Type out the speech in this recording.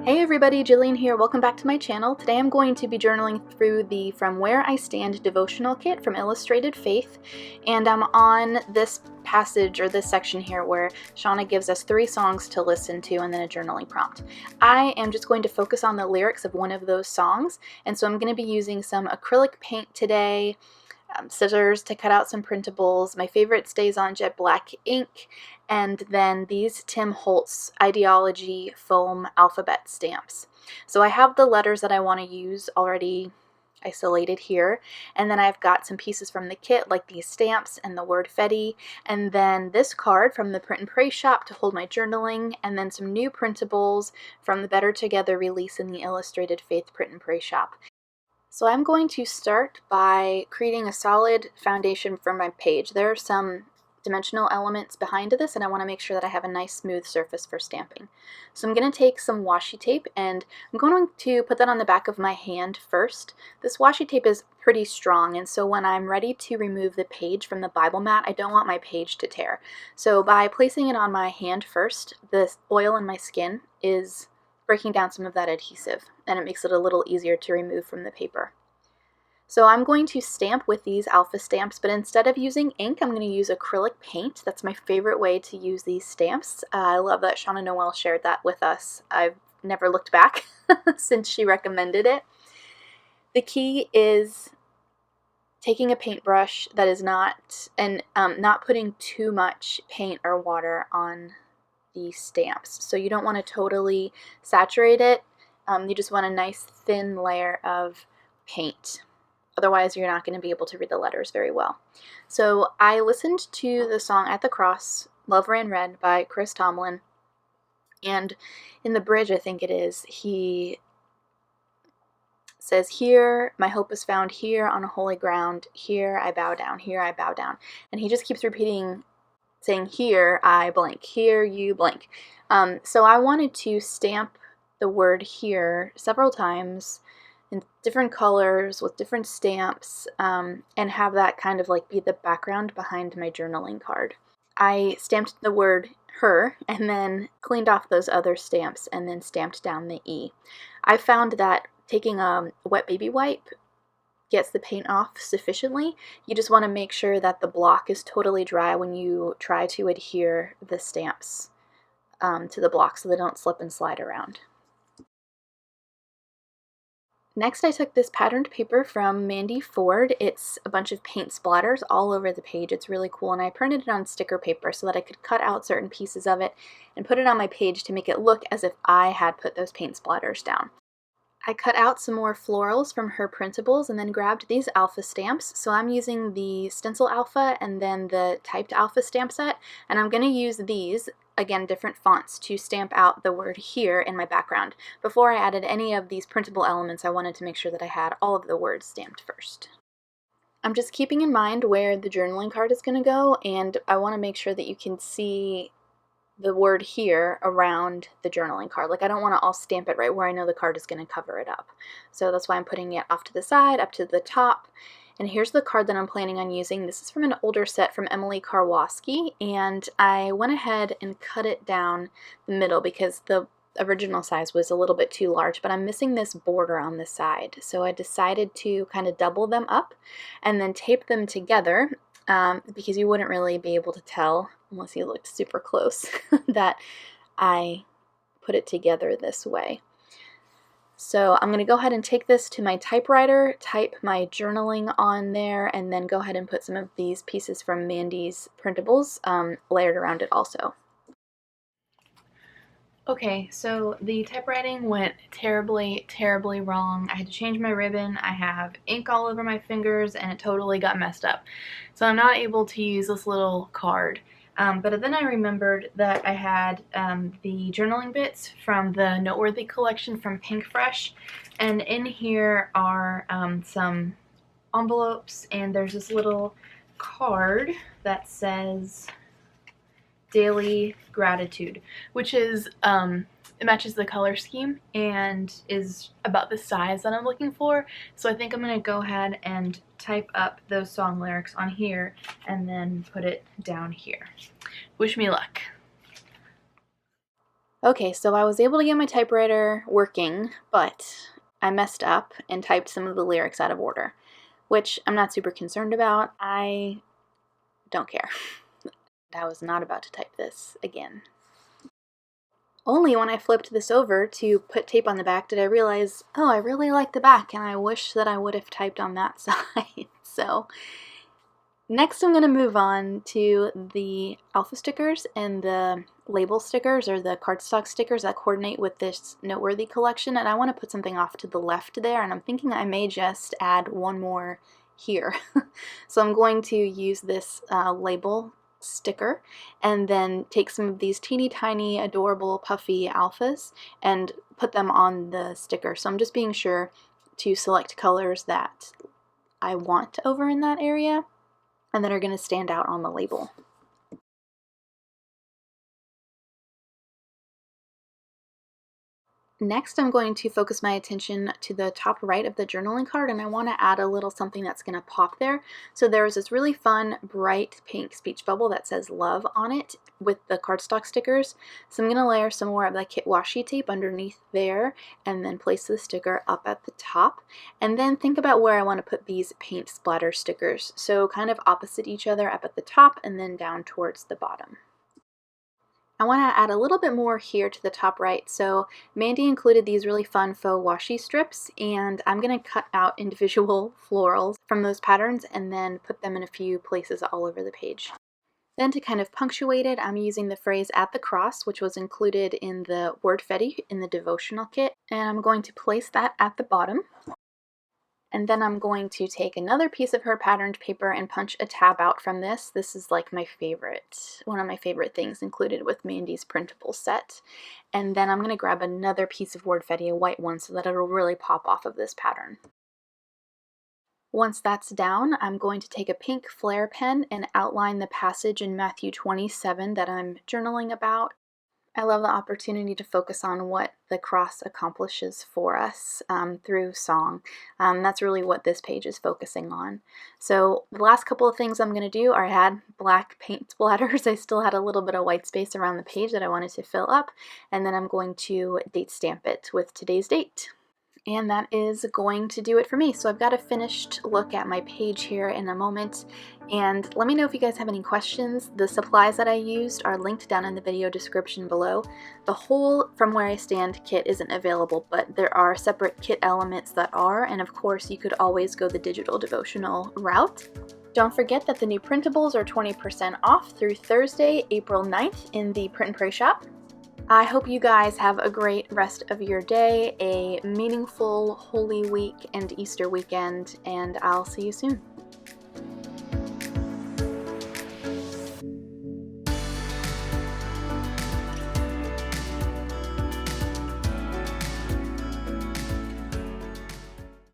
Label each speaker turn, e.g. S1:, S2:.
S1: Hey everybody, Jillian here. Welcome back to my channel. Today I'm going to be journaling through the From Where I Stand devotional kit from Illustrated Faith, and I'm on this passage or this section here where Shauna gives us 3 songs to listen to and then a journaling prompt. I am just going to focus on the lyrics of one of those songs, and so I'm going to be using some acrylic paint today, scissors to cut out some printables. My favorite stays on jet black ink, and then these Tim Holtz Ideology foam alphabet stamps. So I have the letters that I want to use already isolated here, and then I've got some pieces from the kit like these stamps and the word Fetty, and then this card from the Print and Pray shop to hold my journaling, and then some new printables from the Better Together release in the Illustrated Faith Print and Pray shop. So I'm going to start by creating a solid foundation for my page. There are some dimensional elements behind this, and I want to make sure that I have a nice smooth surface for stamping. So I'm going to take some washi tape, and I'm going to put that on the back of my hand first. This washi tape is pretty strong, and so when I'm ready to remove the page from the Bible mat, I don't want my page to tear. So by placing it on my hand first, the oil in my skin is breaking down some of that adhesive, and it makes it a little easier to remove from the paper. So I'm going to stamp with these alpha stamps, but instead of using ink, I'm going to use acrylic paint. That's my favorite way to use these stamps. I love that Shauna Noel shared that with us. I've never looked back since she recommended it. The key is taking a paintbrush that is not putting too much paint or water on the stamps. So you don't want to totally saturate it. You just want a nice thin layer of paint. Otherwise, you're not going to be able to read the letters very well. So I listened to the song At the Cross, Love Ran Red by Chris Tomlin. And in the bridge, I think it is, he says, "Here, my hope is found, here on a holy ground. Here I bow down, here I bow down." And he just keeps repeating, saying, "Here I blank, here you blank." So I wanted to stamp the word here several times in different colors with different stamps, and have that kind of like be the background behind my journaling card. I stamped the word her and then cleaned off those other stamps and then stamped down the E. I found that taking a wet baby wipe gets the paint off sufficiently. You just want to make sure that the block is totally dry when you try to adhere the stamps to the block so they don't slip and slide around. Next, I took this patterned paper from Mandy Ford. It's a bunch of paint splatters all over the page. It's really cool, and I printed it on sticker paper so that I could cut out certain pieces of it and put it on my page to make it look as if I had put those paint splatters down. I cut out some more florals from her printables and then grabbed these alpha stamps. So I'm using the stencil alpha and then the typed alpha stamp set, and I'm going to use these, again different fonts, to stamp out the word here in my background. Before I added any of these printable elements, I wanted to make sure that I had all of the words stamped first. I'm just keeping in mind where the journaling card is going to go, and I want to make sure that you can see the word here around the journaling card. Like, I don't want to all stamp it right where I know the card is going to cover it up. So that's why I'm putting it off to the side, up to the top. And here's the card that I'm planning on using. This is from an older set from Emily Karwoski, and I went ahead and cut it down the middle because the original size was a little bit too large, but I'm missing this border on the side. So I decided to kind of double them up and then tape them together, because you wouldn't really be able to tell unless you looked super close that I put it together this way. So I'm going to go ahead and take this to my typewriter, type my journaling on there, and then go ahead and put some of these pieces from Mandy's printables layered around it also. Okay, so the typewriting went terribly, terribly wrong. I had to change my ribbon. I have ink all over my fingers, and it totally got messed up. So I'm not able to use this little card. But then I remembered that I had the journaling bits from the Noteworthy collection from Pink Fresh, and in here are some envelopes, and there's this little card that says Daily Gratitude, which is it matches the color scheme and is about the size that I'm looking for. So I think I'm going to go ahead and type up those song lyrics on here and then put it down here. Wish me luck. Okay, so I was able to get my typewriter working, but I messed up and typed some of the lyrics out of order, which I'm not super concerned about. I don't care. I was not about to type this again. Only when I flipped this over to put tape on the back did I realize, oh, I really like the back, and I wish that I would have typed on that side. So next I'm going to move on to the alpha stickers and the label stickers, or the cardstock stickers that coordinate with this noteworthy collection, and I want to put something off to the left there, and I'm thinking I may just add one more here. So I'm going to use this label sticker and then take some of these teeny tiny adorable puffy alphas and put them on the sticker. So I'm just being sure to select colors that I want over in that area and that are going to stand out on the label. Next, I'm going to focus my attention to the top right of the journaling card, and I want to add a little something that's going to pop there. So there's this really fun bright pink speech bubble that says love on it with the cardstock stickers. So I'm going to layer some more of that kit washi tape underneath there and then place the sticker up at the top. And then think about where I want to put these paint splatter stickers. So kind of opposite each other up at the top and then down towards the bottom. I want to add a little bit more here to the top right. So Mandy included these really fun faux washi strips, and I'm going to cut out individual florals from those patterns and then put them in a few places all over the page. Then to kind of punctuate it, I'm using the phrase "at the cross," which was included in the wordfetti in the devotional kit, and I'm going to place that at the bottom. And then I'm going to take another piece of her patterned paper and punch a tab out from this. This is like my favorite, one of my favorite things included with Mandy's printable set. And then I'm going to grab another piece of wordfetti, a white one, so that it'll really pop off of this pattern. Once that's down, I'm going to take a pink flare pen and outline the passage in Matthew 27 that I'm journaling about. I love the opportunity to focus on what the cross accomplishes for us through song. That's really what this page is focusing on. So the last couple of things I'm going to do are add black paint splatters. I still had a little bit of white space around the page that I wanted to fill up, and then I'm going to date stamp it with today's date. And that is going to do it for me. So I've got a finished look at my page here in a moment. And let me know if you guys have any questions. The supplies that I used are linked down in the video description below. The whole From Where I Stand kit isn't available, but there are separate kit elements that are. And of course, you could always go the digital devotional route. Don't forget that the new printables are 20% off through Thursday, April 9th in the Print and Pray shop. I hope you guys have a great rest of your day, a meaningful Holy Week and Easter weekend, and I'll see you soon.